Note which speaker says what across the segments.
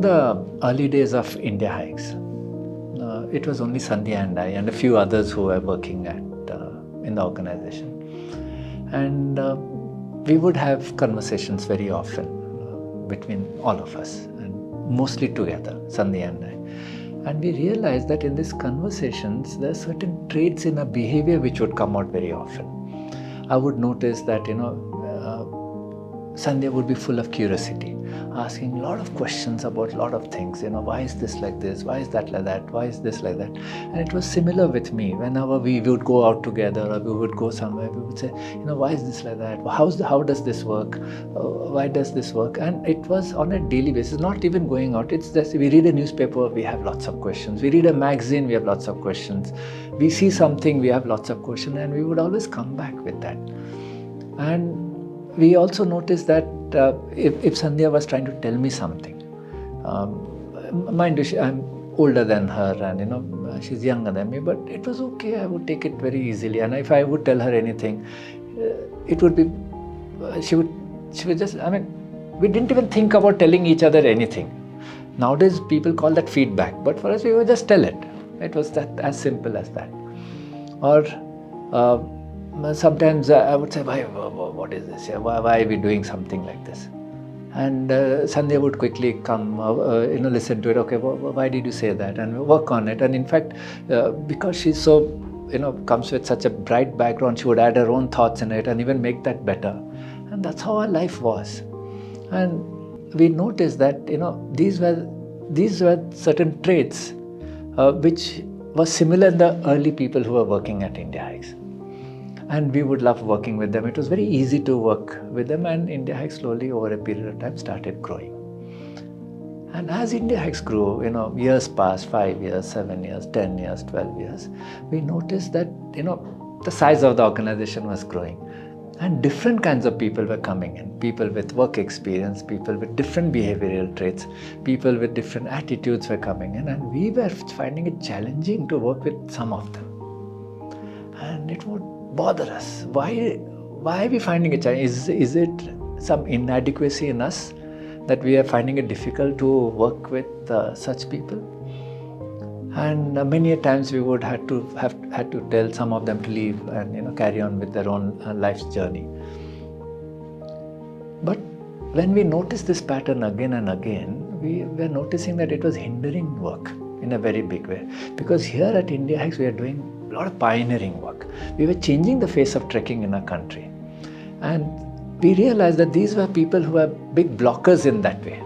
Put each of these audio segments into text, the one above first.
Speaker 1: in the early days of Indiahikes, it was only Sandhya and I and a few others who were working in the organization. And we would have conversations very often between all of us, and mostly together, Sandhya and I. And we realized that in these conversations, there are certain traits in our behavior which would come out very often. I would notice that, Sandhya would be full of curiosity, asking a lot of questions about a lot of things. Why is this like this? Why is that like that? Why is this like that? And it was similar with me. Whenever we would go out together or we would go somewhere, we would say, why is this like that? How does this work? Why does this work? And it was on a daily basis, not even going out. It's just we read a newspaper, we have lots of questions. We read a magazine, we have lots of questions. We see something, we have lots of questions, and we would always come back with that. And we also noticed that if Sandhya was trying to tell me something, mind you, I'm older than her and she's younger than me, but it was okay. I would take it very easily. And if I would tell her anything, it would be, she would just, we didn't even think about telling each other anything. Nowadays, people call that feedback, but for us, we would just tell it. It was that as simple as that. Or sometimes I would say, what is this? Why are we doing something like this? And Sandhya would quickly come, listen to it. Okay, why did you say that? And work on it. And in fact, because she's so, comes with such a bright background, she would add her own thoughts in it and even make that better. And that's how our life was. And we noticed that, these were certain traits which was similar in the early people who were working at Indiahikes. And we would love working with them. It was very easy to work with them, and Indiahikes slowly over a period of time started growing. And as Indiahikes grew, years passed, 5 years, 7 years, 10 years, 12 years, we noticed that, the size of the organization was growing. And different kinds of people were coming in. People with work experience, people with different behavioral traits, people with different attitudes were coming in. And we were finding it challenging to work with some of them. And it would bother us. Why are we finding it challenging? Is it some inadequacy in us that we are finding it difficult to work with such people? And many a times we would had to tell some of them to leave and carry on with their own life's journey. But when we noticed this pattern again and again, we were noticing that it was hindering work in a very big way. Because here at Indiahikes we are doing a lot of pioneering work. We were changing the face of trekking in our country. And we realized that these were people who were big blockers in that way.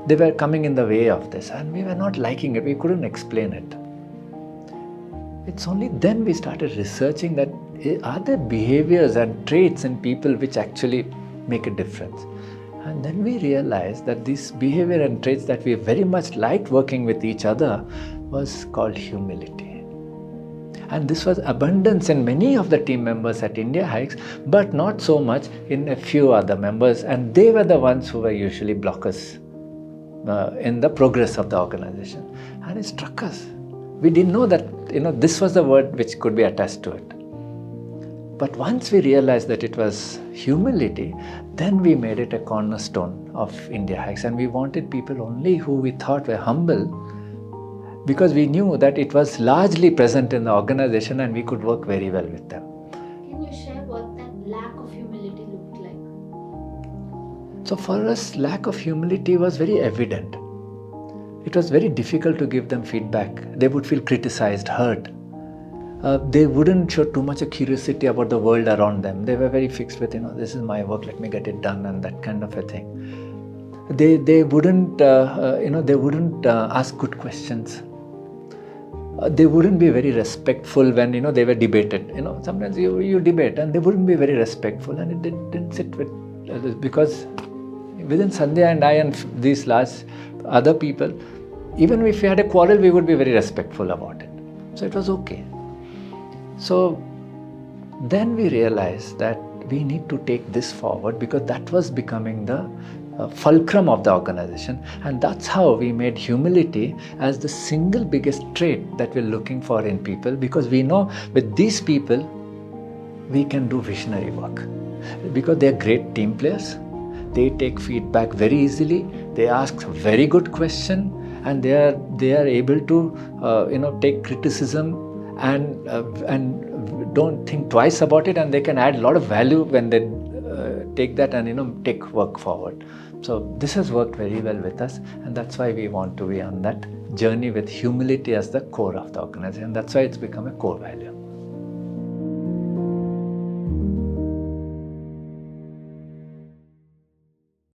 Speaker 1: They were coming in the way of this, and we were not liking it. We couldn't explain it. It's only then we started researching that are there behaviors and traits in people which actually make a difference. And then we realized that this behavior and traits that we very much liked working with each other was called humility. And this was abundance in many of the team members at Indiahikes, but not so much in a few other members. And they were the ones who were usually blockers in the progress of the organization. And it struck us. We didn't know that, this was the word which could be attached to it. But once we realized that it was humility, then we made it a cornerstone of Indiahikes. And we wanted people only who we thought were humble, because we knew that it was largely present in the organization and we could work very well with them.
Speaker 2: Can you share what that lack of humility looked like?
Speaker 1: So for us, lack of humility was very evident. It was very difficult to give them feedback. They would feel criticized, hurt. They wouldn't show too much of curiosity about the world around them. They were very fixed with, this is my work, let me get it done, and that kind of a thing. They wouldn't, ask good questions. They wouldn't be very respectful when, they were debated. Sometimes you debate and they wouldn't be very respectful, and it didn't sit with others, because within Sandhya and I and these large other people, even if we had a quarrel, we would be very respectful about it. So it was okay. So then we realized that we need to take this forward, because that was becoming the fulcrum of the organization, and that's how we made humility as the single biggest trait that we're looking for in people, because we know with these people we can do visionary work, because they're great team players, They take feedback very easily. They ask a very good question, and they are able to take criticism and don't think twice about it, and they can add a lot of value when they take that and take work forward. So this has worked very well with us, and that's why we want to be on that journey with humility as the core of the organization. That's why it's become a core value.